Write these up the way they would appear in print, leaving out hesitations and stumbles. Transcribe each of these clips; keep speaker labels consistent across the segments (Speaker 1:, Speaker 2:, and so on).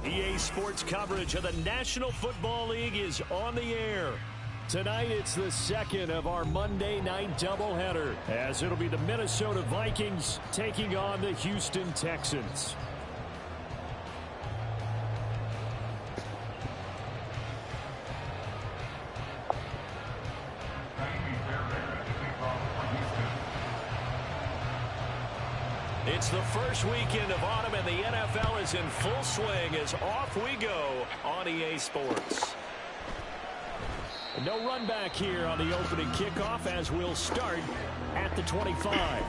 Speaker 1: EA Sports coverage of the National Football League is on the air. Tonight, it's the second of our Monday night doubleheader, as it'll be the Minnesota Vikings taking on the Houston Texans. It's the first weekend of autumn, and the NFL is in full swing as off we go on EA Sports. No run back here on the opening kickoff, as we'll start at the 25.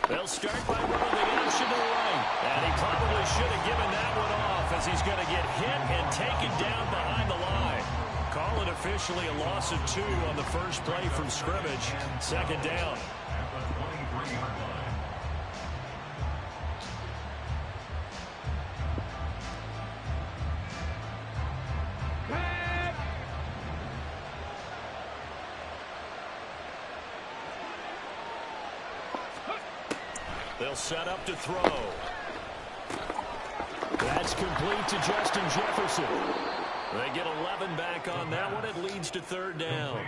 Speaker 1: They'll start by running the option to the right. And he probably should have given that one off, as he's going to get hit and taken down behind the line. Call it officially a loss of 2 on the first play from scrimmage. Second down. They'll set up to throw. That's complete to Justin Jefferson. They get 11 back on that one. It leads to third down.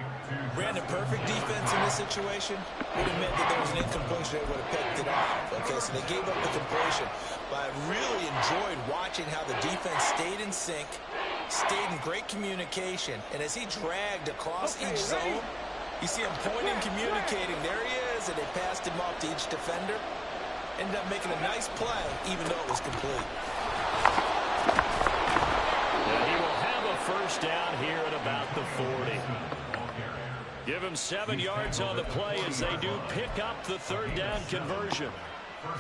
Speaker 2: Brandon, perfect defense in this situation would have meant that there was an incompletion. They would have picked it off. Okay, so they gave up the completion. But I really enjoyed watching how the defense stayed in sync, stayed in great communication. And as he dragged across each zone, you see him pointing, communicating. There he is, and they passed him off to each defender. Ended up making a nice play, even though it was complete.
Speaker 1: And he will have a first down here at about the 40. Give him 7 yards on the play as they do pick up the third down conversion.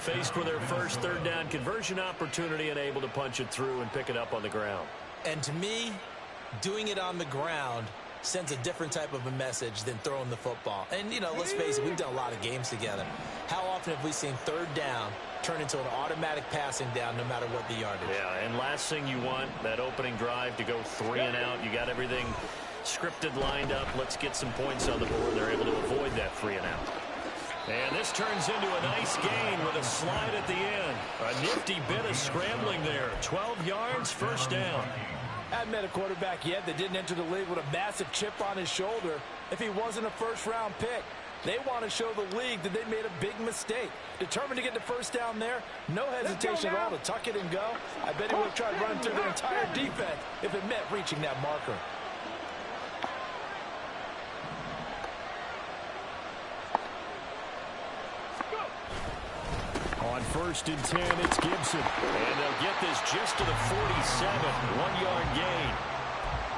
Speaker 1: Faced with their first third down conversion opportunity and able to punch it through and pick it up on the ground.
Speaker 2: And to me, doing it on the ground sends a different type of a message than throwing the football. And, you know, let's face it, we've done a lot of games together. How often have we seen third down turn into an automatic passing down no matter what the yardage?
Speaker 1: Yeah, and last thing you want, that opening drive to go 3 and out. You got everything scripted, lined up. Let's get some points on the board. They're able to avoid that 3 and out. And this turns into a nice gain with a slide at the end. A nifty bit of scrambling there. 12 yards, first down.
Speaker 3: I haven't met a quarterback yet that didn't enter the league with a massive chip on his shoulder if he wasn't a first-round pick. They want to show the league that they made a big mistake. Determined to get the first down there, no hesitation at all to tuck it and go. I bet he would have tried running through the entire defense if it meant reaching that marker.
Speaker 1: On 1st and 10, it's Gibson. And they'll get this just to the 47, 1-yard gain.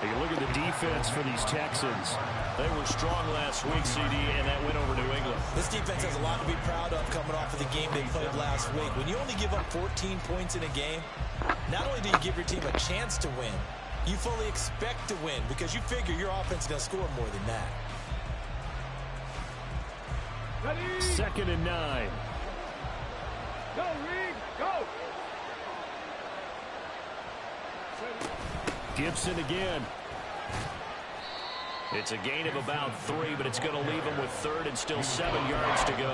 Speaker 1: Take a look at the defense for these Texans. They were strong last week, CD, and that went over New England.
Speaker 2: This defense has a lot to be proud of coming off of the game they played last week. When you only give up 14 points in a game, not only do you give your team a chance to win, you fully expect to win because you figure your offense is going to score more than that.
Speaker 1: 2nd and 9.
Speaker 4: Go, Reed, go!
Speaker 1: Gibson again. It's a gain of about 3, but it's going to leave them with 3rd and still 7 yards to go.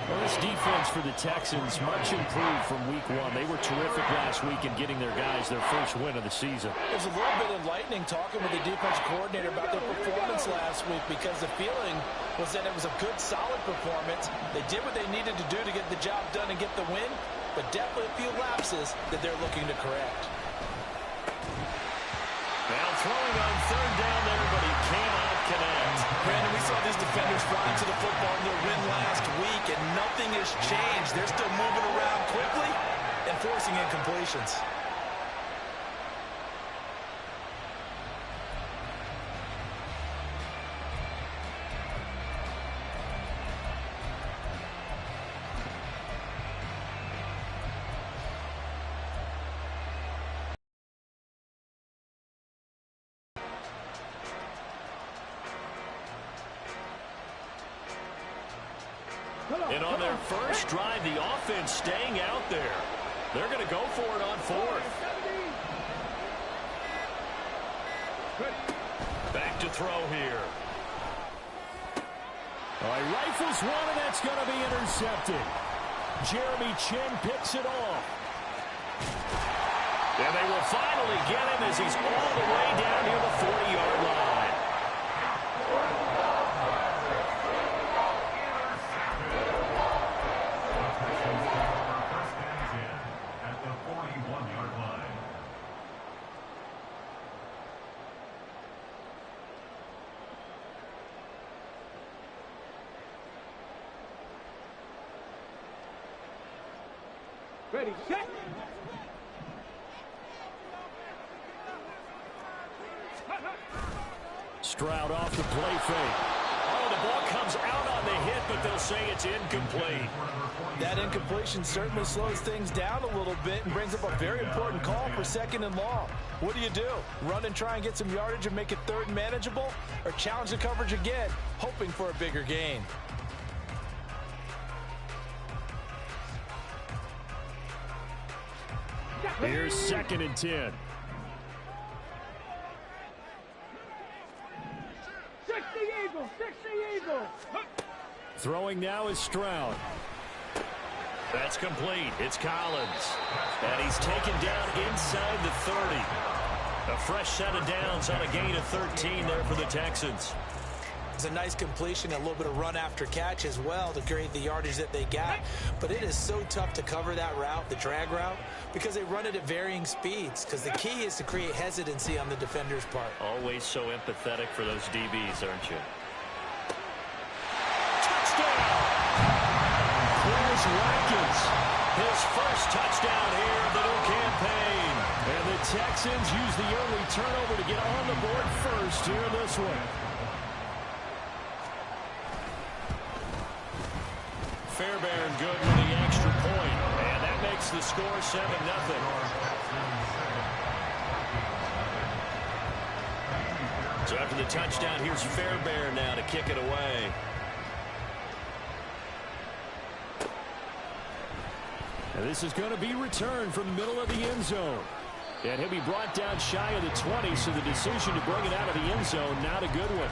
Speaker 1: Well, this defense for the Texans much improved from week 1. They were terrific last week in getting their guys their first win of the season.
Speaker 3: It was a little bit enlightening talking with the defensive coordinator about their performance last week because the feeling was that it was a good, solid performance. They did what they needed to do to get the job done and get the win, but definitely a few lapses that they're looking to correct.
Speaker 1: Now throwing on 3rd down there, but he cannot connect.
Speaker 2: Brandon, we saw these defenders flying to the football in their win last week, and nothing has changed. They're still moving around quickly and forcing incompletions.
Speaker 1: And on their first drive, the offense staying out there. They're going to go for it on fourth. Back to throw here.
Speaker 5: All right, rifles one, and that's going to be intercepted. Jeremy Chinn picks it off.
Speaker 1: And they will finally get him as he's all the way down near the 40-yard line.
Speaker 6: At the 41-yard line.
Speaker 4: Ready, set.
Speaker 5: Stroud off the play fake.
Speaker 1: Oh, the ball comes out on the hit, but they'll say it's incomplete.
Speaker 3: That incompletion certainly slows things down a little bit and brings up a very important call for 2nd and long. What do? Run and try and get some yardage and make it 3rd and manageable? Or challenge the coverage again, hoping for a bigger gain?
Speaker 5: Here's 2nd and 10.
Speaker 4: 60 Eagles, 60 Eagles.
Speaker 5: Throwing now is Stroud.
Speaker 1: That's complete. It's Collins. And he's taken down inside the 30. A fresh set of downs on a gain of 13 there for the Texans.
Speaker 2: It's a nice completion, a little bit of run after catch as well to create the yardage that they got. But it is so tough to cover that route, the drag route, because they run it at varying speeds. Because the key is to create hesitancy on the defender's part.
Speaker 1: Always so empathetic for those DBs, aren't you? Touchdown!
Speaker 5: Chris Watkins.
Speaker 1: His first touchdown here of the new campaign.
Speaker 5: And the Texans use the early turnover to get on the board first here in this one.
Speaker 1: Fairbairn good with the extra point. And that makes the score 7-0. So after the touchdown, here's Fairbairn now to kick it away.
Speaker 5: And this is going to be returned from the middle of the end zone. And he'll be brought down shy of the 20, so the decision to bring it out of the end zone, not a good one.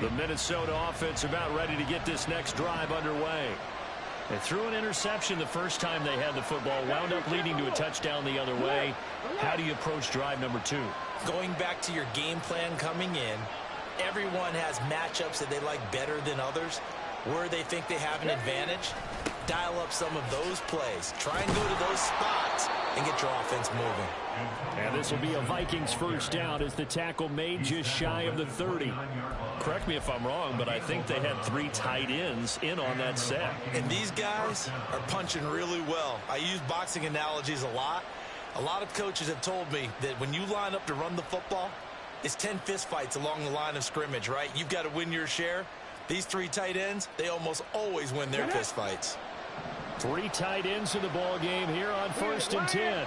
Speaker 1: The Minnesota offense about ready to get this next drive underway. They threw an interception the first time they had the football, wound up leading to a touchdown the other way. How do you approach drive number 2?
Speaker 2: Going back to your game plan coming in, everyone has matchups that they like better than others. Where they think they have an advantage, dial up some of those plays. Try and go to those spots and get your offense moving.
Speaker 5: And this will be a Vikings first down as the tackle made just shy of the 30.
Speaker 1: Correct me if I'm wrong, but I think they had 3 tight ends in on that set.
Speaker 2: And these guys are punching really well. I use boxing analogies a lot. A lot of coaches have told me that when you line up to run the football, it's 10 fistfights along the line of scrimmage, right? You've got to win your share. These 3 tight ends, they almost always win their fistfights.
Speaker 5: 3 tight ends in the ball game here on 1st and 10.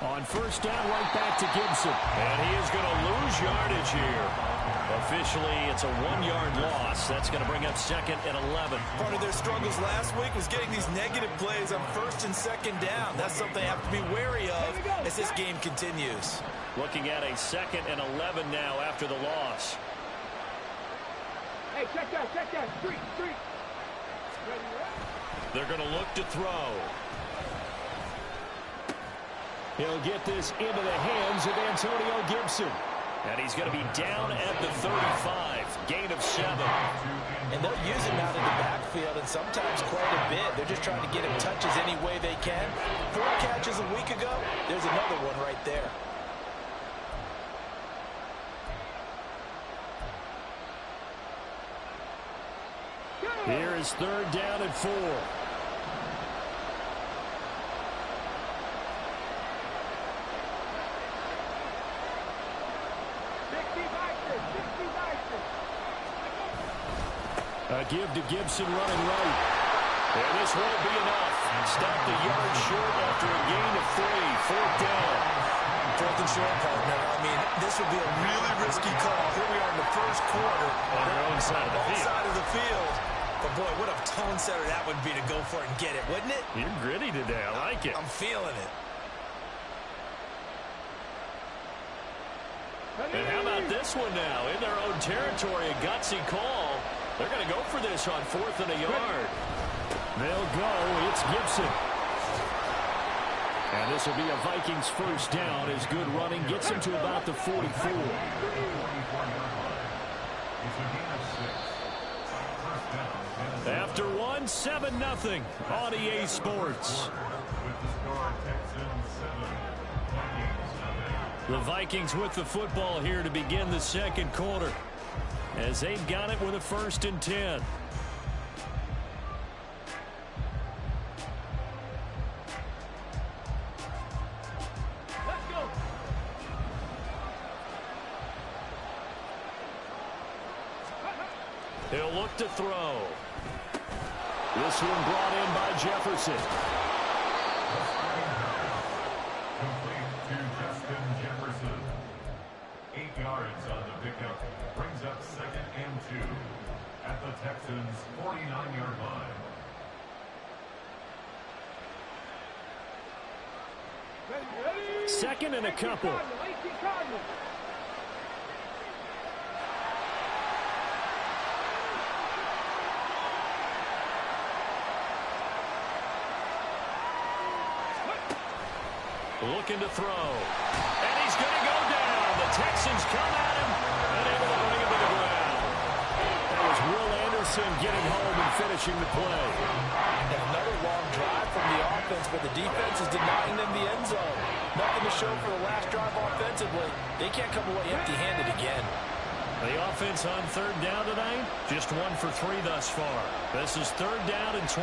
Speaker 5: On first down, right back to Gibson.
Speaker 1: And he is going to lose yardage here. Officially, it's a 1-yard loss. That's going to bring up 2nd and 11.
Speaker 2: Part of their struggles last week was getting these negative plays on 1st and 2nd down. That's something they have to be wary of as this game continues.
Speaker 1: Looking at a 2nd and 11 now after the loss.
Speaker 4: Hey, check that, street.
Speaker 1: They're going to look to throw.
Speaker 5: He'll get this into the hands of Antonio Gibson.
Speaker 1: And he's going to be down at the 35. Gain of 7.
Speaker 3: And they'll use him out in the backfield, and sometimes quite a bit. They're just trying to get him touches any way they can. 4 catches a week ago. There's another one right there.
Speaker 5: Here is 3rd down and 4. give to Gibson running right.
Speaker 1: And this won't be enough. Stopped a yard short after a gain of 3. Fourth down.
Speaker 2: Fourth and short, partner. I mean, this would be a really risky call. Here we are in the first quarter.
Speaker 1: On their own side of the field.
Speaker 2: Side of the field. But, boy, what a tone setter that would be to go for it and get it, wouldn't it?
Speaker 1: You're gritty today. I like it.
Speaker 2: I'm feeling it.
Speaker 1: And how about this one now? In their own territory, a gutsy call. They're going to go for this on 4th and a yard.
Speaker 5: They'll go. It's Gibson. And this will be a Vikings first down as good running gets him to about the 44. After 1, 7-0 on EA Sports. The Vikings with the football here to begin the second quarter as they've got it with a 1st and 10. He'll look to throw. This one brought in by Jefferson.
Speaker 6: Complete to Justin Jefferson. 8 yards on the pickup. Brings up 2nd and 2 at the Texans' 49-yard line.
Speaker 5: Second and a couple. Looking to throw. And he's going to go down. The Texans come at him and able to bring him to the ground. That was Will Anderson getting home and finishing the play.
Speaker 3: And another long drive from the offense, but the defense is denying them the end zone. Nothing to show for the last drive offensively. They can't come away empty-handed again.
Speaker 5: The offense on 3rd down tonight, just 1 for 3 thus far. This is 3rd down and 12.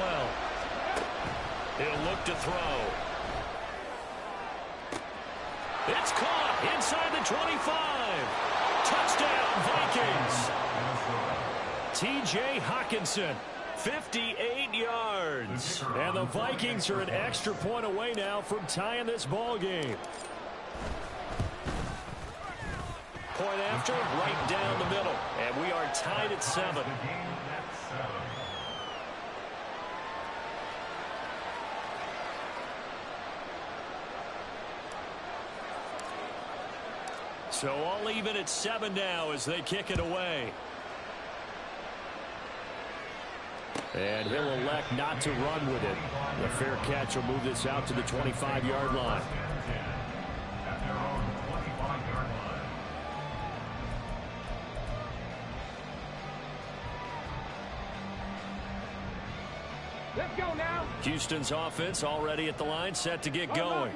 Speaker 1: He'll look to throw. It's caught inside the 25. Touchdown, Vikings. T.J. Hockenson, 58 yards.
Speaker 5: And the Vikings are an extra point away now from tying this ball game.
Speaker 1: Point after, right down the middle. And we are tied at 7.
Speaker 5: So all even at 7 now as they kick it away. And he'll elect not to run with it. The fair catch will move this out to the 25-yard line.
Speaker 6: At their own 25-yard line.
Speaker 4: Let's go now.
Speaker 5: Houston's offense already at the line, set to get going.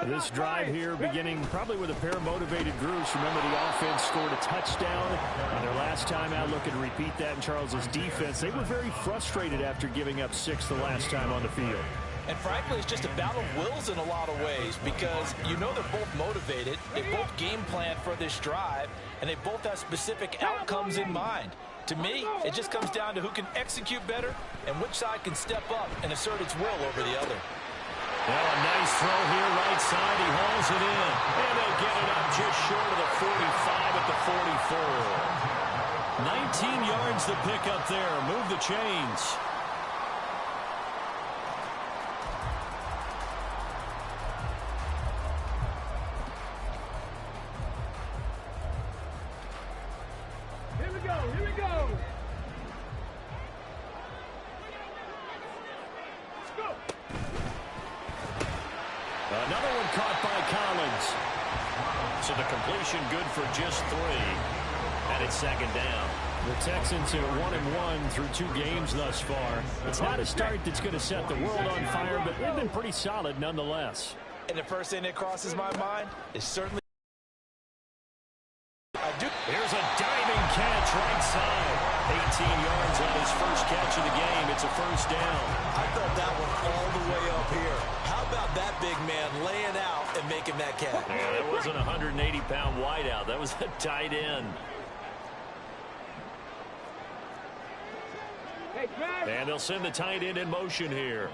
Speaker 5: This drive here beginning probably with a pair of motivated groups. Remember, the offense scored a touchdown on their last time out. Looking to repeat that in Charles's defense. They were very frustrated after giving up 6 the last time on the field.
Speaker 3: And frankly, it's just a battle of wills in a lot of ways because you know they're both motivated. They both game plan for this drive, and they both have specific outcomes in mind. To me, it just comes down to who can execute better and which side can step up and assert its will over the other.
Speaker 5: Well, a nice throw here, right side. He hauls it in. And they get it up just short of the 45 at the 44. 19 yards the pickup there. Move the chains.
Speaker 4: Here we go. Here we go. Let's go.
Speaker 5: Another one caught by Collins.
Speaker 1: So the completion good for just 3. And it's 2nd down.
Speaker 5: The Texans are 1-1 through 2 games thus far. It's not a start that's going to set the world on fire, but they've been pretty solid nonetheless.
Speaker 3: And the first thing that crosses my mind is certainly
Speaker 5: Here's a diving catch right side. 18 yards on his first catch of the game. It's a first down.
Speaker 2: I thought that one all the way up here. How about that big man laying out and making that catch?
Speaker 1: Yeah, that wasn't a 180-pound wideout. That was a tight end. And they'll send the tight end in motion here.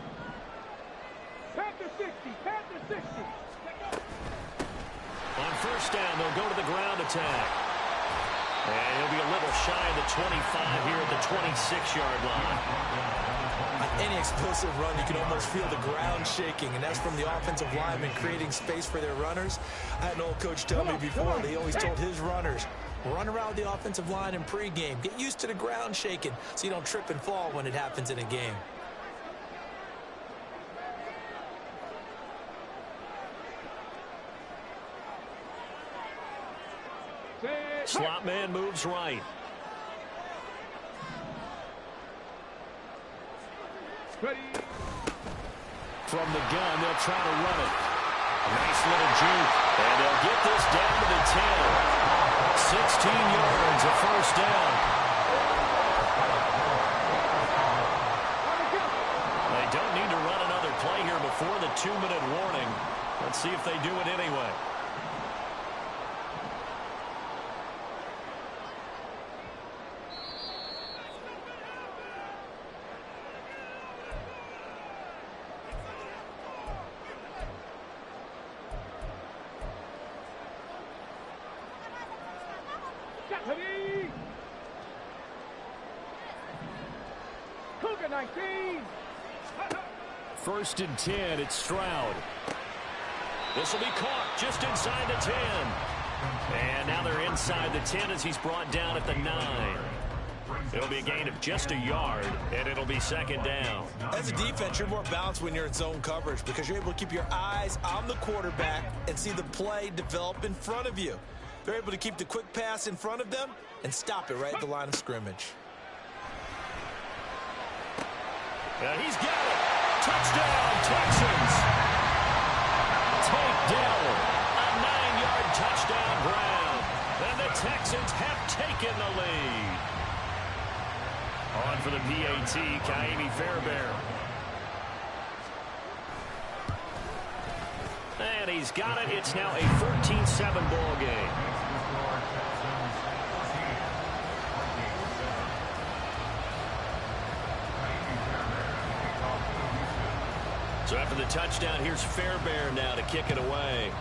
Speaker 4: Panther 60, Panther 60.
Speaker 1: On first down, they'll go to the ground attack. And he'll be a little shy of the 25 here at the 26-yard line.
Speaker 2: On any explosive run, you can almost feel the ground shaking, and that's from the offensive linemen creating space for their runners. I had an old coach tell me before, they always told his runners, run around the offensive line in pregame. Get used to the ground shaking so you don't trip and fall when it happens in a game.
Speaker 1: Slot man moves right.
Speaker 4: Ready.
Speaker 1: From the gun, they'll try to run it. Nice little juke. And they'll get this down to the 10. 16 yards, a first down. They don't need to run another play here before the 2-minute warning. Let's see if they do it anyway.
Speaker 4: Ready. Cougar 19.
Speaker 1: First and 10, it's Stroud. This will be caught just inside the 10. And now they're inside the 10 as he's brought down at the 9. It'll be a gain of just a yard, and it'll be second down.
Speaker 2: As a defense, you're more balanced when you're in zone coverage because you're able to keep your eyes on the quarterback and see the play develop in front of you. They're able to keep the quick pass in front of them and stop it right at the line of scrimmage.
Speaker 1: He's got it. Touchdown, Texans. Takedown. A 9-yard touchdown ground. And the Texans have taken the lead. On for the PAT, Ka'imi Fairbairn. And he's got it. It's now a 14-7 ball game. So after the touchdown, here's Fairbairn now to kick it away.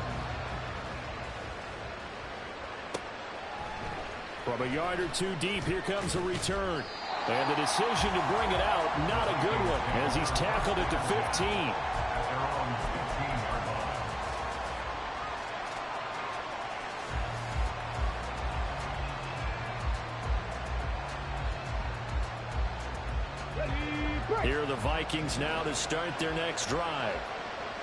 Speaker 1: From a yard or two deep, here comes a return. And the decision to bring it out, not a good one, as he's tackled at the 15. Here are the Vikings now to start their next drive.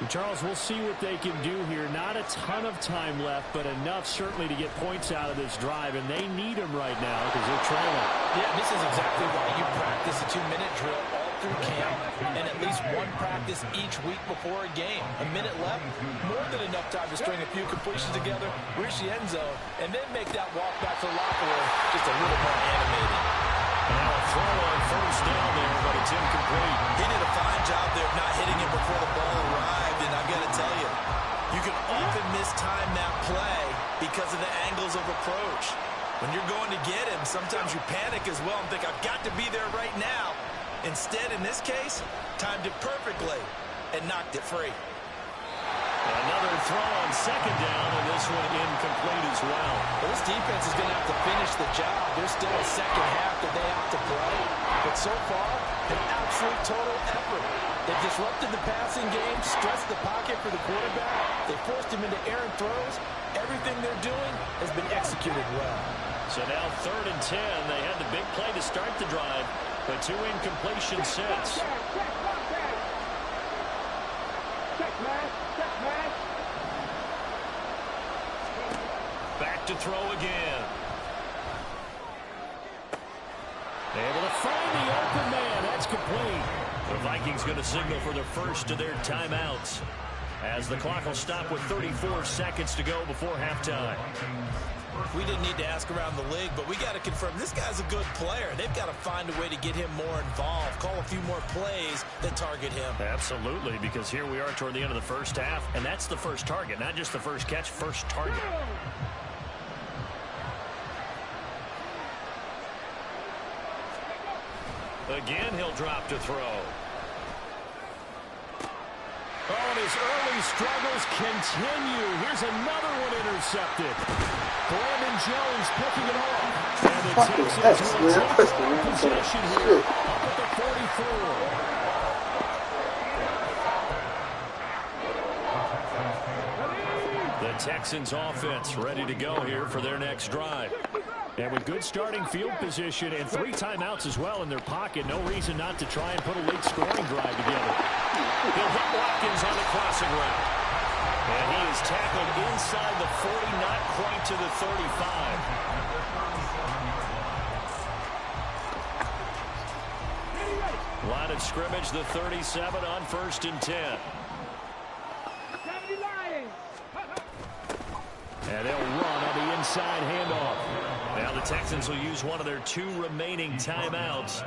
Speaker 5: Charles, we'll see what they can do here. Not a ton of time left, but enough certainly to get points out of this drive, and they need them right now because they're trailing.
Speaker 3: Yeah, this is exactly why you practice a 2-minute drill all through camp and at least one practice each week before a game. A minute left, more than enough time to string a few completions together, reach the end zone, and then make that walk back to the locker room just a little more animated.
Speaker 1: Now a throw on first down there, but it's incomplete.
Speaker 2: He did a fine job there of not hitting him before the ball arrived, and I've got to tell you, you can often mistime that play because of the angles of approach. When you're going to get him, sometimes you panic as well and think, I've got to be there right now. Instead, in this case, timed it perfectly and knocked it free.
Speaker 1: Another throw on second down, and this one incomplete as well.
Speaker 3: Well, this defense is going to have to finish the job. There's still a second half that they have to play. But so far, an absolute total effort. They've disrupted the passing game, stressed the pocket for the quarterback. They forced him into errant throws. Everything they're doing has been executed well.
Speaker 1: So now 3rd and 10. They had the big play to start the drive, but 2 incompletions since. Back to throw again. Able to find the open man. That's complete. The Vikings going to signal for the first of their timeouts as the clock will stop with 34 seconds to go before halftime.
Speaker 2: We didn't need to ask around the league, but we got to confirm this guy's a good player. They've got to find a way to get him more involved, call a few more plays that target him.
Speaker 1: Absolutely, because here we are toward the end of the first half, and that's the first target, not just the first catch, first target. Again, he'll drop to throw.
Speaker 5: Oh, and his early struggles continue. Here's another one intercepted. Brandon Jones picking it off. And the Texans will take possession here up at the 44.
Speaker 1: The Texans offense ready to go here for their next drive.
Speaker 5: And with good starting field position and 3 timeouts as well in their pocket, no reason not to try and put a late scoring drive together.
Speaker 1: He'll hit Watkins on the crossing route. And he is tackled inside the 40, not quite to the 35. Line of scrimmage, the 37 on 1st and 10.
Speaker 5: And they'll run on the inside handoff.
Speaker 1: Now the Texans will use one of their 2 remaining timeouts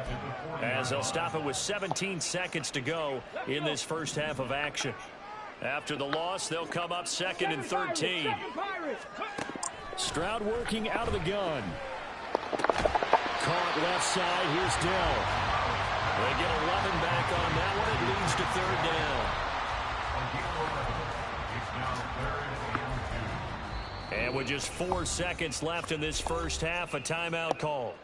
Speaker 1: as they'll stop it with 17 seconds to go in this first half of action. After the loss, they'll come up 2nd and 13.
Speaker 5: Stroud working out of the gun. Caught left side. Here's Dell.
Speaker 1: They get 11 back on that one. It leads to 3rd down. And with just 4 seconds left in this first half, a timeout call.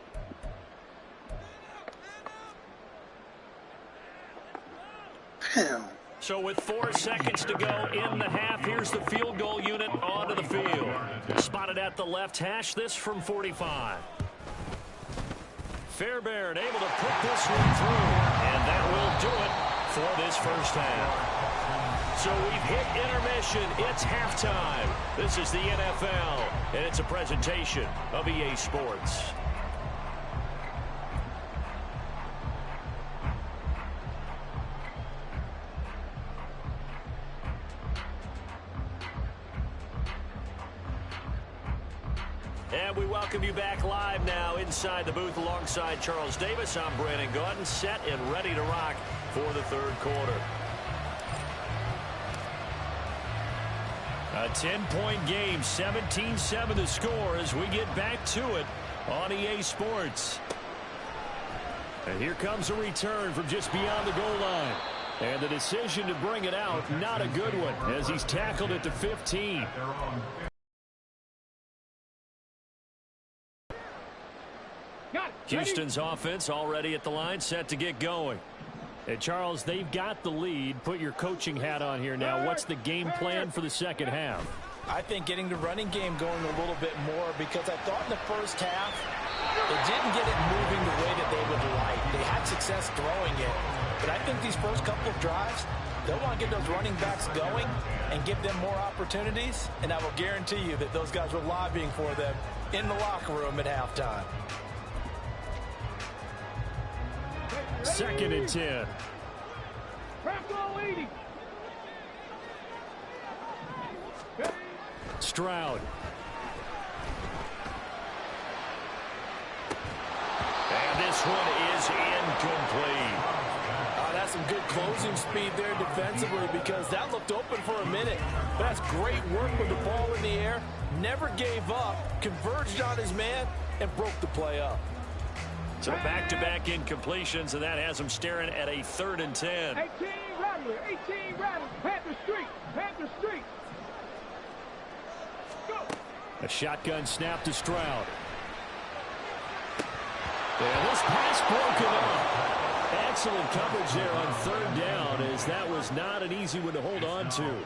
Speaker 1: So with 4 seconds to go in the half, here's the field goal unit onto the field. Spotted at the left hash, this from 45. Fairbairn able to put this one through, and that will do it for this first half. So we've hit intermission. It's halftime. This is the NFL, and it's a presentation of EA Sports. And we welcome you back live now inside the booth alongside Charles Davis. I'm Brandon Gaudin, set and ready to rock for the 3rd quarter. A 10-point game, 17-7 the score as we get back to it on EA Sports. And here comes a return from just beyond the goal line. And the decision to bring it out, not a good one, as he's tackled at the 15. Houston's offense already at the line, set to get going.
Speaker 5: Hey, Charles, they've got the lead. Put your coaching hat on here now. What's the game plan for the second half?
Speaker 3: I think getting the running game going a little bit more, because I thought in the first half they didn't get it moving the way that they would like. They had success throwing it, but I think these first couple of drives, they'll want to get those running backs going and give them more opportunities, and I will guarantee you that those guys were lobbying for them in the locker room at halftime.
Speaker 5: 2nd and 10. Stroud.
Speaker 1: And this one is incomplete.
Speaker 3: That's some good closing speed there defensively, because that looked open for a minute. But that's great work with the ball in the air. Never gave up, converged on his man, and broke the play up.
Speaker 1: So back-to-back incompletions, and that has him staring at a 3rd and 10.
Speaker 4: 18 Rattler, 18 Rattler, Panther Street, Panther Street. Go.
Speaker 5: A shotgun snap to Stroud. And this pass broken up. Excellent coverage there on 3rd down, as that was not an easy one to hold on to.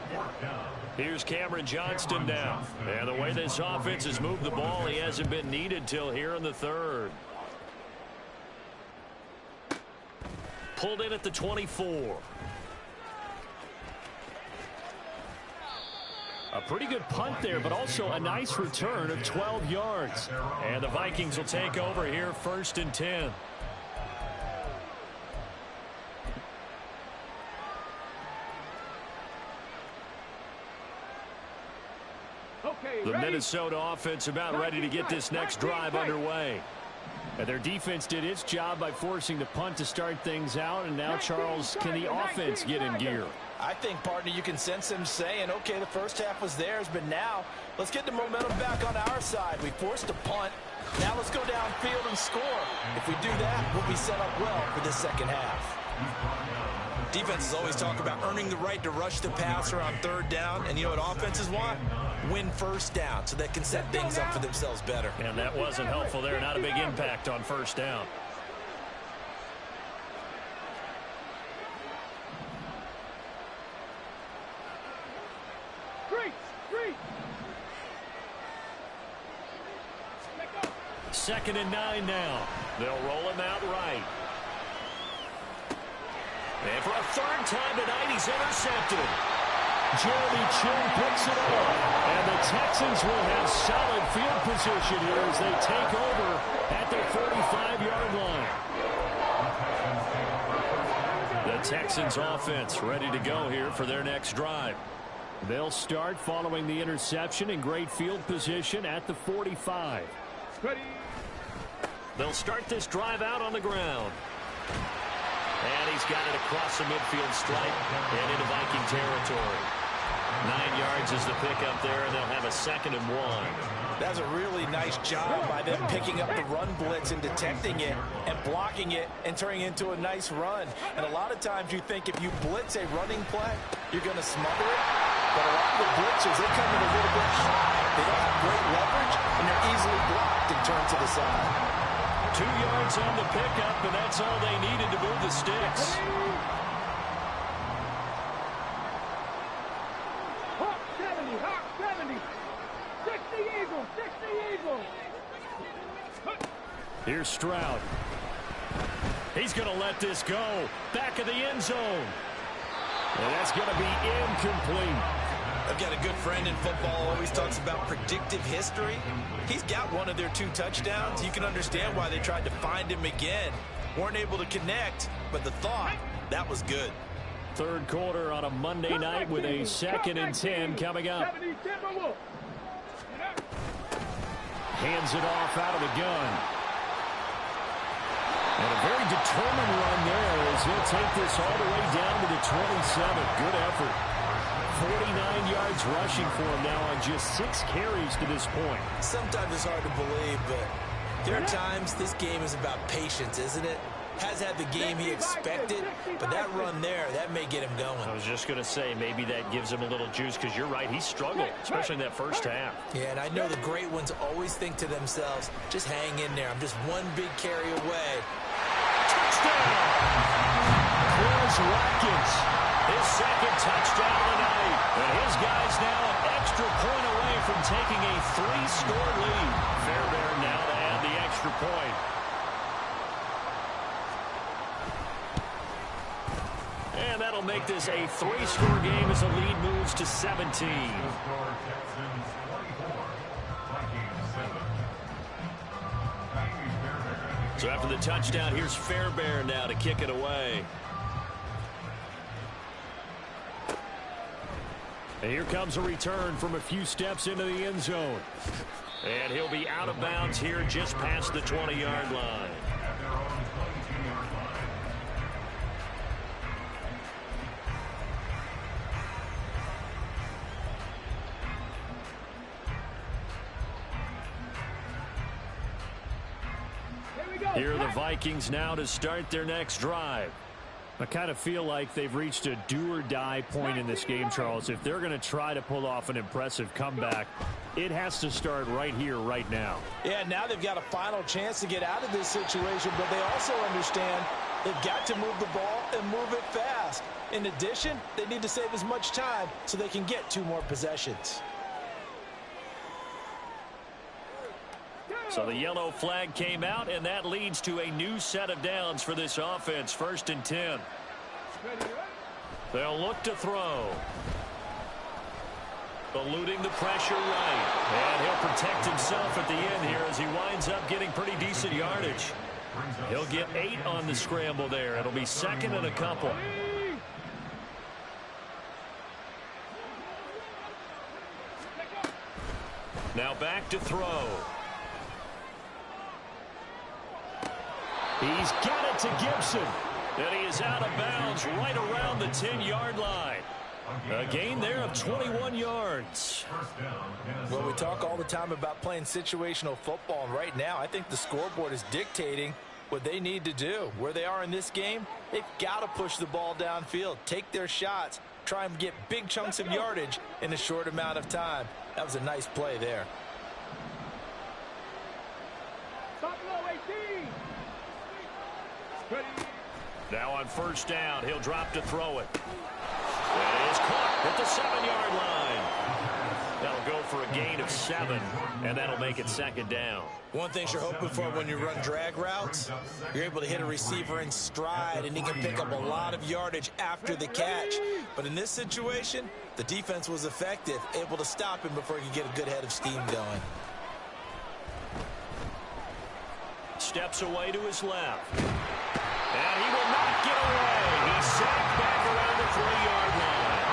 Speaker 1: Here's Cameron Johnston now. And the way this offense has moved the ball, he hasn't been needed till here in the 3rd. Pulled in at the 24.
Speaker 5: A pretty good punt there, but also a nice return of 12 yards.
Speaker 1: And the Vikings will take over here, 1st and 10. The Minnesota offense about ready to get this next drive underway.
Speaker 5: And their defense did its job by forcing the punt to start things out, and now, Charles, can the offense get in gear?
Speaker 3: I think, partner, you can sense them saying, okay, the first half was theirs, but now let's get the momentum back on our side. We forced a punt. Now let's go downfield and score. If we do that, we'll be set up well for this second half.
Speaker 2: Defenses always talk about earning the right to rush the passer on third down, and you know what offenses want? Win first down so they can set things up for themselves better.
Speaker 1: And that wasn't helpful there. Not a big impact on first down. Second and 9 now. They'll roll him out right. And for a third time tonight, he's intercepted. Jeremy Chinn picks it up. And the Texans will have solid field position here as they take over at their 45-yard line. The Texans offense ready to go here for their next drive. They'll start following the interception in great field position at the 45.
Speaker 4: Ready.
Speaker 1: They'll start this drive out on the ground. And he's got it across the midfield stripe and into Viking territory. 9 yards is the pickup there, and they'll have a 2nd and 1.
Speaker 3: That's a really nice job by them picking up the run blitz and detecting it and blocking it and turning it into a nice run. And a lot of times you think if you blitz a running play, you're going to smother it. But a lot of the blitzers, they come in a little bit high. They don't have great leverage, and they're easily blocked and turned to the side.
Speaker 1: 2 yards on the pickup, and that's all they needed to move the sticks.
Speaker 4: Hawk 70, Hawk 70. 60 Eagles, 60 Eagles.
Speaker 5: Here's Stroud.
Speaker 1: He's going to let this go. Back of the end zone.
Speaker 5: And that's going to be incomplete.
Speaker 2: I've got a good friend in football, always talks about predictive history. He's got one of their 2 touchdowns. You can understand why they tried to find him again. Weren't able to connect, but the thought, that was good.
Speaker 5: Third quarter on a Monday night with a 2nd and 10 coming up. Hands it off out of the gun. And a very determined run there as he'll take this all the way down to the 27. Good effort. 49 yards rushing for him now on just 6 carries to this point.
Speaker 2: Sometimes it's hard to believe, but there are times this game is about patience, isn't it? Has had the game he expected, but that run there, that may get him going.
Speaker 1: I was just going to say, maybe that gives him a little juice, because you're right, he struggled, especially in that first half.
Speaker 2: Yeah, and I know the great ones always think to themselves, just hang in there. I'm just one big carry away.
Speaker 1: Touchdown! Quez Watkins, his 2nd touchdown of the night. And his guys now an extra point away from taking a 3-score lead. Fairbairn now to add the extra point. And that'll make this a 3-score game as the lead moves to 17. So after the touchdown, here's Fairbairn now to kick it away.
Speaker 5: And here comes a return from a few steps into the end zone.
Speaker 1: And he'll be out of bounds here just past the 20-yard line. Here are the Vikings now to start their next drive.
Speaker 5: I kind of feel like they've reached a do-or-die point in this game, Charles. If they're going to try to pull off an impressive comeback, it has to start right here, right now.
Speaker 3: Yeah, now they've got a final chance to get out of this situation, but they also understand they've got to move the ball and move it fast. In addition, they need to save as much time so they can get 2 more possessions.
Speaker 1: So the yellow flag came out, and that leads to a new set of downs for this offense. 1st and 10. They'll look to throw. Eluding the pressure right. And he'll protect himself at the end here as he winds up getting pretty decent yardage. He'll get 8 on the scramble there. It'll be 2nd and a couple. Now back to throw.
Speaker 5: He's got it to Gibson. And he is out of bounds right around the 10-yard line. A gain there of 21 yards.
Speaker 3: Well, we talk all the time about playing situational football, and right now I think the scoreboard is dictating what they need to do. Where they are in this game, they've got to push the ball downfield, take their shots, try and get big chunks of yardage in a short amount of time. That was a nice play there.
Speaker 5: Now on first down, he'll drop to throw it. It is caught at the 7-yard line. That'll go for a gain of 7, and that'll make it second down.
Speaker 2: One thing you're hoping for when you run drag routes, you're able to hit a receiver in stride, and he can pick up a lot of yardage after the catch. But in this situation, the defense was effective, able to stop him before he could get a good head of steam going.
Speaker 5: Steps away to his left. And he will not get away. He's sacked back around the 3-yard line.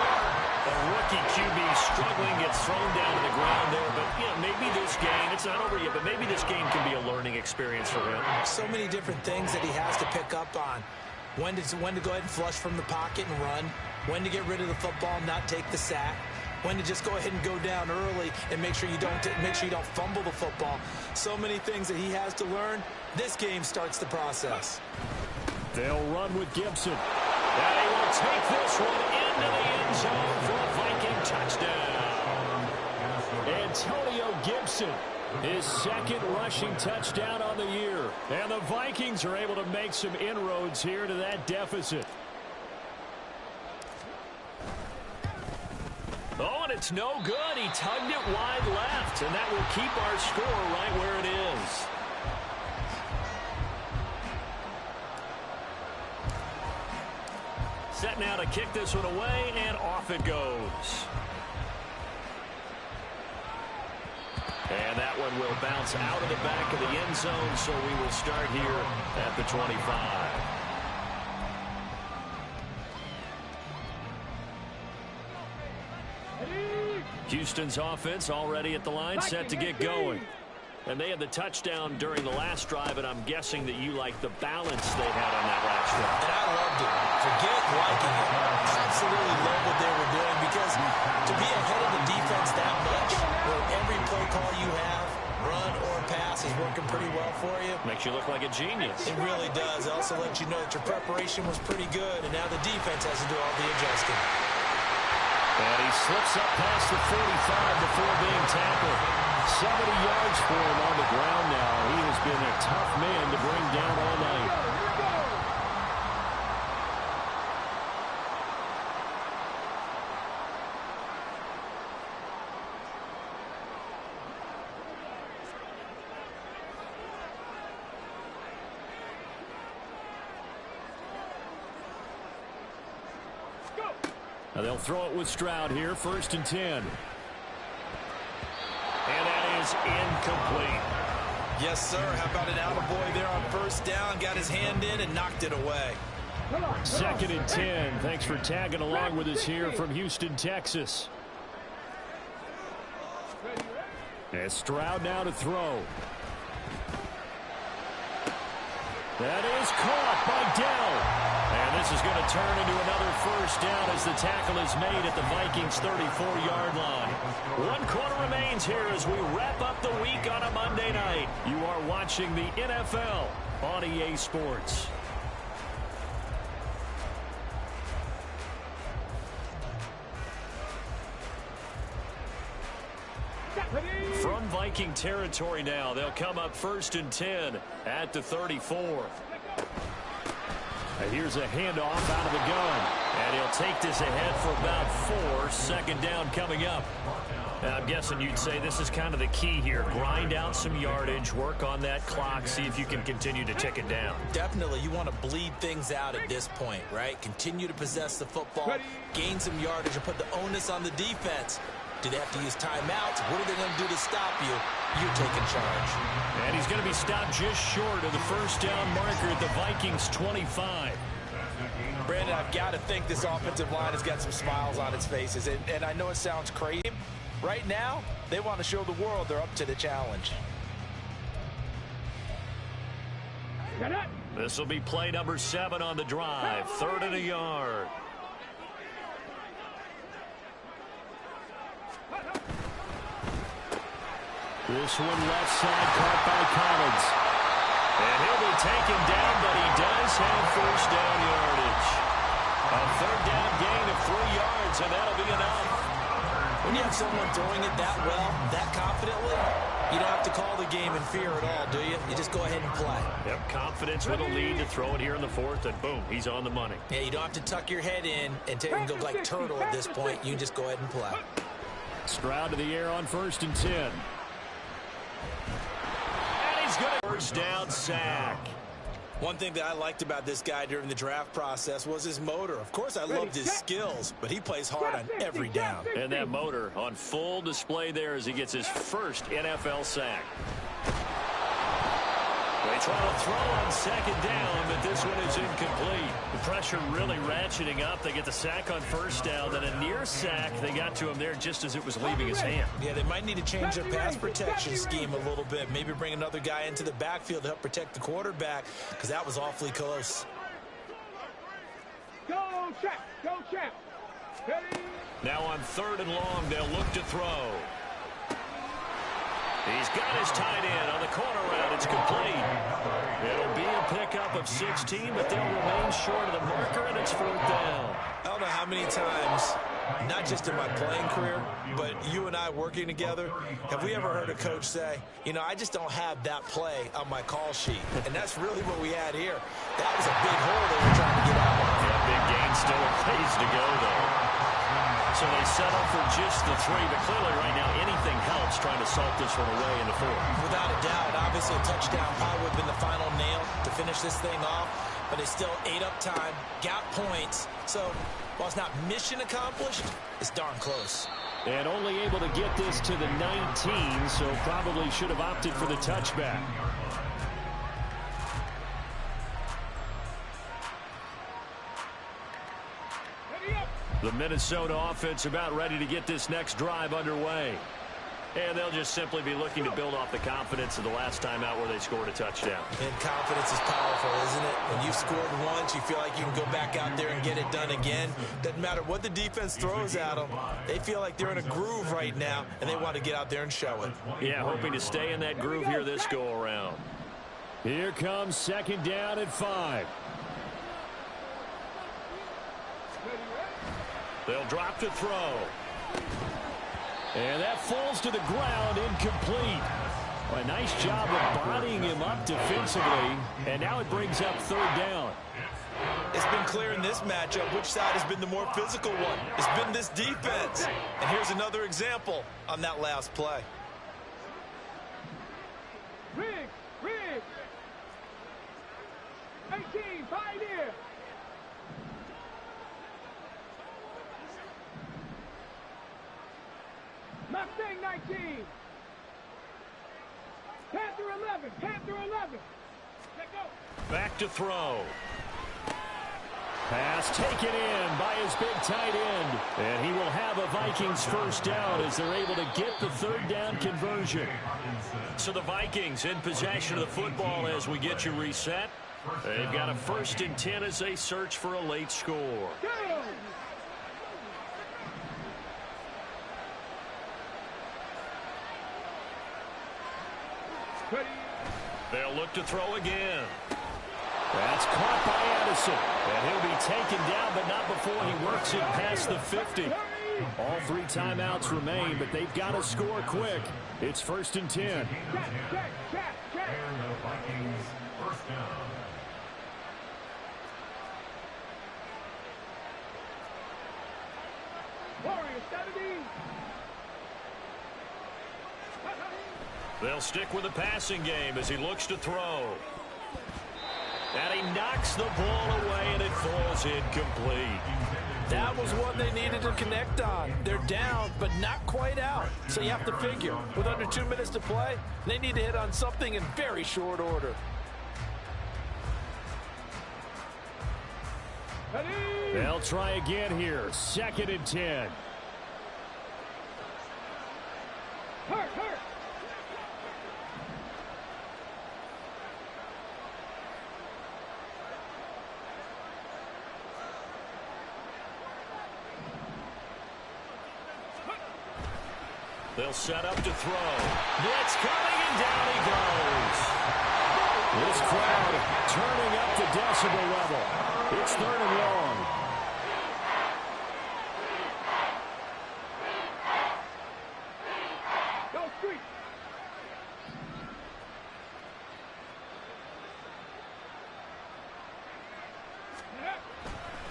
Speaker 5: A rookie QB struggling, gets thrown down to the ground there. But, you know, maybe this game, it's not over yet, but maybe this game can be a learning experience for him.
Speaker 2: So many different things that he has to pick up on. When to go ahead and flush from the pocket and run. When to get rid of the football and not take the sack. When to just go ahead and go down early and make sure you don't fumble the football. So many things that he has to learn. This game starts the process.
Speaker 5: They'll run with Gibson. And he will take this one into the end zone for a Viking touchdown. Antonio Gibson, his second rushing touchdown on the year. And the Vikings are able to make some inroads here to that deficit. Oh, and it's no good. He tugged it wide left, and that will keep our score right where it is. Set now to kick this one away, and off it goes. And that one will bounce out of the back of the end zone, so we will start here at the 25. Houston's offense already at the line, set to get going. And they had the touchdown during the last drive, and I'm guessing that you like the balance they had on that last drive.
Speaker 2: And I loved it. Forget liking it. Absolutely love what they were doing, because to be ahead of the defense that much, where every play call you have, run or pass, is working pretty well for you.
Speaker 5: Makes you look like a genius.
Speaker 2: It really does. It also lets you know that your preparation was pretty good, and now the defense has to do all the adjusting.
Speaker 5: And he slips up past the 45 before being tackled. 70 yards for him on the ground now. He has been a tough man to bring down all night. Now they'll throw it with Stroud here, 1st and 10. And that is incomplete.
Speaker 2: Yes, sir. How about an attaboy there on first down? Got his hand in and knocked it away.
Speaker 5: 2nd and 10. Thanks for tagging along with us here from Houston, Texas. As Stroud now to throw. That is caught by Dell. And this is going to turn into another first down as the tackle is made at the Vikings' 34-yard line. 1 quarter remains here as we wrap up the week on a Monday night. You are watching the NFL on EA Sports. From Viking territory now, they'll come up 1st and 10 at the 34. Here's a handoff out of the gun. And he'll take this ahead for about 4. 2nd down coming up. I'm guessing you'd say this is kind of the key here. Grind out some yardage, work on that clock, see if you can continue to tick it down.
Speaker 2: Definitely. You want to bleed things out at this point, right? Continue to possess the football, gain some yardage, and put the onus on the defense. Do they have to use timeouts? What are they going to do to stop you? You're taking charge.
Speaker 5: And he's going to be stopped just short of the first down marker at the Vikings' 25.
Speaker 3: Brandon, I've got to think this offensive line has got some smiles on its faces. And I know it sounds crazy. Right now, they want to show the world they're up to the challenge.
Speaker 1: This will be play number 7 on the drive. 3rd and a yard.
Speaker 5: This one left side caught by Collins.
Speaker 1: And he'll be taken down, but he does have first down yardage. A 3rd down gain of 3 yards, and that'll be enough.
Speaker 2: When you have someone throwing it that well, that confidently, you don't have to call the game in fear at all, do you? You just go ahead and play.
Speaker 1: Yep, confidence with a lead to throw it here in the 4th, and boom, he's on the money.
Speaker 2: Yeah, you don't have to tuck your head in and go like turtle at this point. You just go ahead and play.
Speaker 5: Stroud to the air on 1st and 10.
Speaker 1: And he's going to first down sack.
Speaker 2: One thing that I liked about this guy during the draft process was his motor. Of course, I loved his skills, but he plays hard on every down.
Speaker 1: And that motor on full display there as he gets his first NFL sack. They try to throw on 2nd down, but this one is incomplete. The pressure really ratcheting up. They get the sack on 1st down, then a near sack. They got to him there just as it was leaving his hand.
Speaker 2: Yeah, they might need to change their pass protection scheme a little bit. Maybe bring another guy into the backfield to help protect the quarterback, because that was awfully close.
Speaker 4: Go, Shaq. Go, Shaq. Ready?
Speaker 1: Now on 3rd and long, they'll look to throw. He's got his tight end on the corner route. It's complete. It'll be a pickup of 16, but they'll remain short of the marker, and it's 4th down.
Speaker 2: I don't know how many times, not just in my playing career, but you and I working together, have we ever heard a coach say, you know, I just don't have that play on my call sheet. And that's really what we had here. That was a big hole they were trying to get out of.
Speaker 1: Yeah, big gain, still a ways to go, though. So they settle for just the 3, but clearly right now anything helps trying to salt this one away in the 4th.
Speaker 2: Without a doubt, obviously a touchdown probably would have been the final nail to finish this thing off, but they still ate up time, got points. So while it's not mission accomplished, it's darn close.
Speaker 5: And only able to get this to the 19, so probably should have opted for the touchback. The Minnesota offense about ready to get this next drive underway.
Speaker 1: And they'll just simply be looking to build off the confidence of the last time out where they scored a touchdown.
Speaker 2: And confidence is powerful, isn't it? When you've scored once, you feel like you can go back out there and get it done again. Doesn't matter what the defense throws at them. They feel like they're in a groove right now, and they want to get out there and show it.
Speaker 1: Yeah, hoping to stay in that groove here this go-around.
Speaker 5: Here comes 2nd down at 5.
Speaker 1: They'll drop to throw.
Speaker 5: And that falls to the ground, incomplete. Well, a nice job of bodying him up defensively, and now it brings up 3rd down.
Speaker 2: It's been clear in this matchup which side has been the more physical one. It's been this defense. And here's another example on that last play.
Speaker 4: Riggs. 18, Pioneer. Mustang 19. Panther 11. Let go.
Speaker 1: Back to throw.
Speaker 5: Pass taken in by his big tight end. And he will have a Vikings first down as they're able to get the 3rd down conversion.
Speaker 1: So the Vikings in possession of the football as we get you reset. They've got a 1st and 10 as they search for a late score.
Speaker 4: Go.
Speaker 1: They'll look to throw again.
Speaker 5: That's caught by Addison. And he'll be taken down, but not before he works it past the 50. All 3 timeouts remain, but they've got to score quick. It's 1st and 10.
Speaker 6: And the Vikings first down.
Speaker 4: Warriors 70.
Speaker 1: They'll stick with the passing game as he looks to throw. And he knocks the ball away, and it falls incomplete.
Speaker 3: That was what they needed to connect on. They're down, but not quite out. So you have to figure, with under 2 minutes to play, they need to hit on something in very short order.
Speaker 5: They'll try again here. 2nd and 10.
Speaker 4: Hurt.
Speaker 1: They'll set up to throw. Blitz coming, and down he goes. This crowd turning up the decibel level. It's 3rd and long.
Speaker 4: Go street.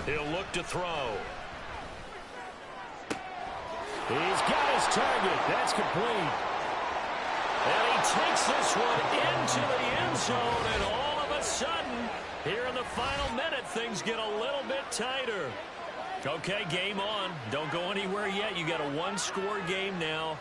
Speaker 1: He'll look to throw. He's got his target. That's complete. And he takes this one into the end zone, and all of a sudden, here in the final minute, things get a little bit tighter. Okay, game on. Don't go anywhere yet. You got a one-score game now.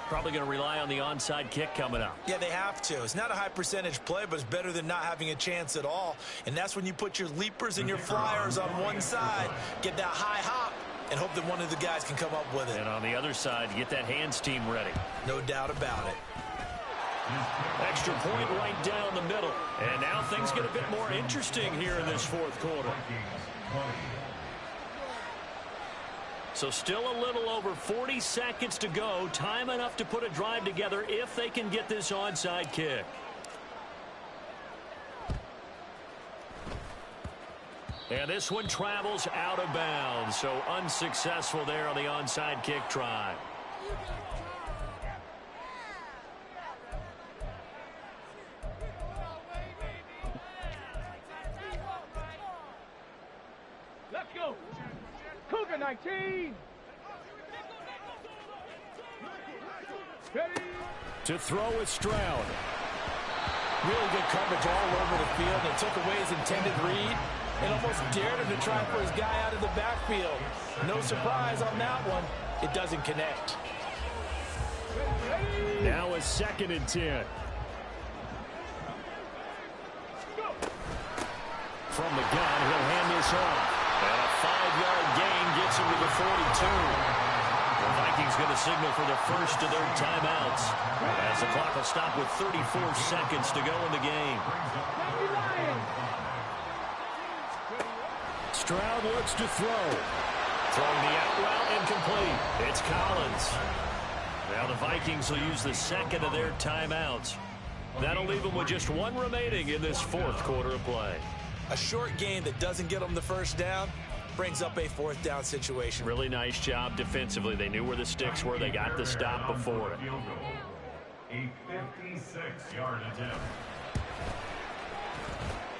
Speaker 1: Probably going to rely on the onside kick coming up.
Speaker 2: Yeah, they have to. It's not a high percentage play, but it's better than not having a chance at all. And that's when you put your leapers and your flyers on one side, get that high hop, and hope that one of the guys can come up with it.
Speaker 1: And on the other side, get that hands team ready.
Speaker 2: No doubt about it.
Speaker 1: Extra point right down the middle. And now things get a bit more interesting here in this 4th quarter. So still a little over 40 seconds to go. Time enough to put a drive together if they can get this onside kick. And this one travels out of bounds. So unsuccessful there on the onside kick try.
Speaker 4: Let's go. Cougar 19. Ready.
Speaker 3: To throw with Stroud. Really good coverage all over the field. They took away his intended read and almost dared him to try for his guy out of the backfield. No surprise on that one. It doesn't connect.
Speaker 5: Now a 2nd and 10.
Speaker 1: From the gun, he'll hand this off. And a 5-yard gain gets him to the 42. The Vikings going to signal for the first of their timeouts as the clock will stop with 34 seconds to go in the game.
Speaker 5: Stroud looks to throw.
Speaker 1: Throwing the out route incomplete. It's Collins. Now the Vikings will use the 2nd of their timeouts. That'll leave them with just one remaining in this 4th quarter of play.
Speaker 2: A short game that doesn't get them the first down brings up a 4th down situation.
Speaker 1: Really nice job defensively. They knew where the sticks were. They got the stop before it.
Speaker 6: A 56-yard attempt.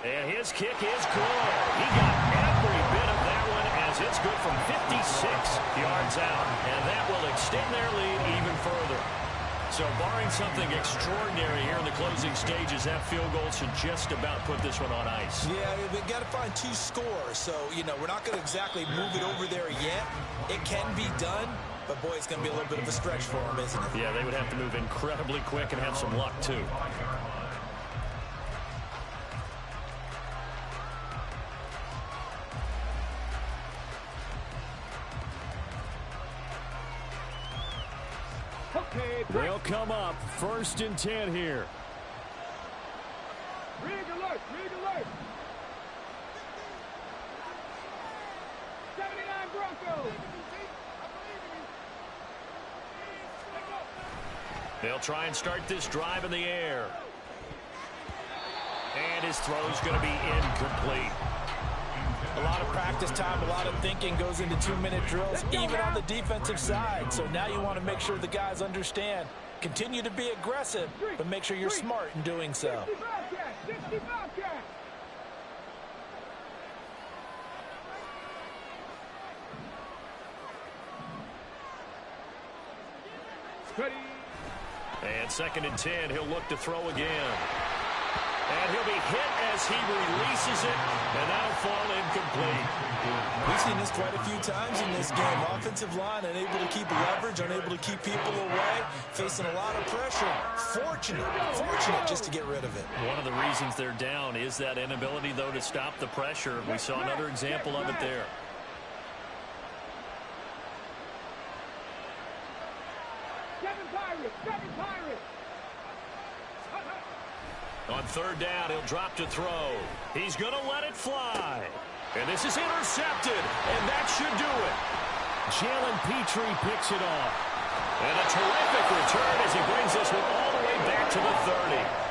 Speaker 1: And his kick is good. He got every bit of that one as it's good from 56 yards out. And that will extend their lead even further. So barring something extraordinary here in the closing stages, that field goal should just about put this one on ice.
Speaker 2: Yeah, we've got to find 2 scores. So, you know, we're not going to exactly move it over there yet. It can be done, but boy, it's going to be a little bit of a stretch for them, isn't it?
Speaker 1: Yeah, they would have to move incredibly quick and have some luck, too.
Speaker 5: They'll come up 1st and 10 here.
Speaker 4: Rig alert. Rig alert. 79 Broncos.
Speaker 1: They'll try and start this drive in the air. And his throw's going to be incomplete.
Speaker 3: A lot of practice time, a lot of thinking goes into 2-minute drills, even on the defensive side. So now you want to make sure the guys understand. Continue to be aggressive, but make sure you're smart in doing so.
Speaker 4: 60 Bobcat. Ready.
Speaker 1: And 2nd and 10, he'll look to throw again. And he'll be hit as he releases it, and that'll fall incomplete.
Speaker 2: We've seen this quite a few times in this game. Offensive line unable to keep leverage, unable to keep people away, facing a lot of pressure. Fortunate just to get rid of it.
Speaker 1: One of the reasons they're down is that inability, though, to stop the pressure. We saw another example of it there.
Speaker 4: Seven Pirates.
Speaker 1: On 3rd down, he'll drop to throw. He's going to let it fly. And this is intercepted, and that should do it.
Speaker 5: Jalen Petrie picks it off.
Speaker 1: And a return as he brings this one all the way back to the 30.